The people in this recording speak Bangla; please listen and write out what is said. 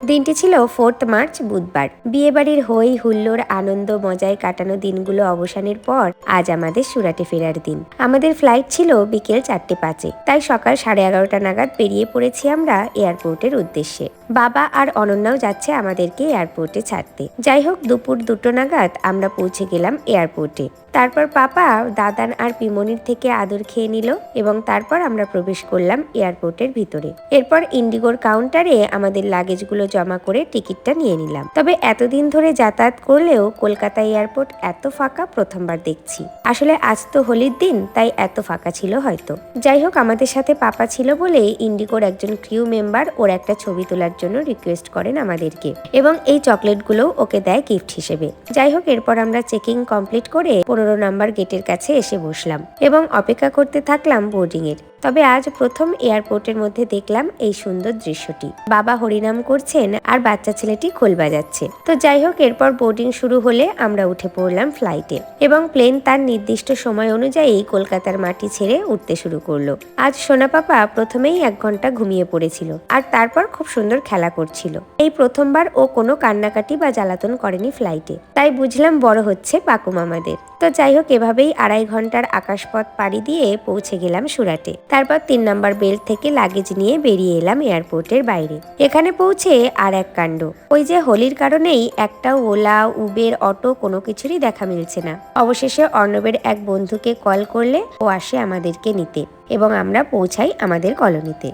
দিনটি ছিল 4th মার্চ বুধবার। বিয়েবাড়ির হই হুল্লোড় আনন্দ মজায় কাটানো দিনগুলো অবসানের পর আজ আমাদের সুরাটে ফেরার দিন। আমাদের ফ্লাইট ছিল বিকেল 4:05-এ, তাই সকাল 11:30 নাগাদ বেরিয়ে পড়েছি আমরা এয়ারপোর্টের উদ্দেশ্যে। বাবা আর অনন্যাও যাচ্ছে আমাদেরকে এয়ারপোর্টে ছাড়তে। যাই হোক, দুপুর 2টো নাগাদ আমরা পৌঁছে গেলাম এয়ারপোর্টে। তারপর পাপা দাদান আর পিমনির থেকে আদর খেয়ে নিল এবং তারপর আমরা প্রবেশ করলাম এয়ারপোর্টের ভিতরে। এরপর ইন্ডিগোর কাউন্টারে আমাদের লাগেজগুলো জমা করে টিকিটটা নিয়ে নিলাম। তবে এতদিন ধরে যাতায়াত করলেও কলকাতা এয়ারপোর্ট এত ফাঁকা প্রথমবার দেখছি। আসলে আজ তো হোলির দিন, তাই এত ফাঁকা ছিল হয়তো। যাই হোক, আমাদের সাথে পাপা ছিল বলে ইন্ডিগোর একজন ক্রিউ মেম্বার ওর একটা ছবি তোলার জন্য রিকোয়েস্ট করেন আমাদেরকে এবং এই চকলেটগুলো ওকে দেয় গিফট হিসেবে। যাই হোক, এরপর আমরা চেকিং কমপ্লিট করে 15 নাম্বার গেটের কাছে এসে বসলাম এবং অপেক্ষা করতে থাকলাম বোর্ডিং এর। তবে আজ প্রথম এয়ারপোর্টের মধ্যে দেখলাম এই সুন্দর দৃশ্যটি। বাবা হরিনাম করছেন আর বাচ্চা ছেলেটি খোল বাজাচ্ছে। তো যাই হোক, এরপর বোর্ডিং শুরু হলে আমরা উঠে পড়লাম ফ্লাইটে এবং প্লেন তার নির্দিষ্ট সময় অনুযায়ী কলকাতার মাটি ছেড়ে উঠতে শুরু করলো। আজ সোনা পাপা প্রথমেই 1 ঘন্টা ঘুমিয়ে পড়েছিল আর তারপর খুব সুন্দর খেলা করছিল। এই প্রথমবার ও কোনো কান্নাকাটি বা জ্বালাতন করেনি ফ্লাইটে, তাই বুঝলাম বড় হচ্ছে পাকু মামাদের। তো যাই হোক, এভাবেই 2.5 ঘন্টার আকাশপথ পাড়ি দিয়ে পৌঁছে গেলাম সুরাটে। তারপর 3 নাম্বার বেল্ট থেকে লাগেজ নিয়ে বেরিয়ে এলাম এয়ারপোর্টের বাইরে। এখানে পৌঁছে আর এক কাণ্ড, ওই যে হোলির কারণেই একটাও ওলা উবের অটো কোনো কিছুরই দেখা মিলছে না। অবশেষে অর্ণবের এক বন্ধুকে কল করলে ও আসে আমাদেরকে নিতে এবং আমরা পৌঁছাই আমাদের কলোনিতে।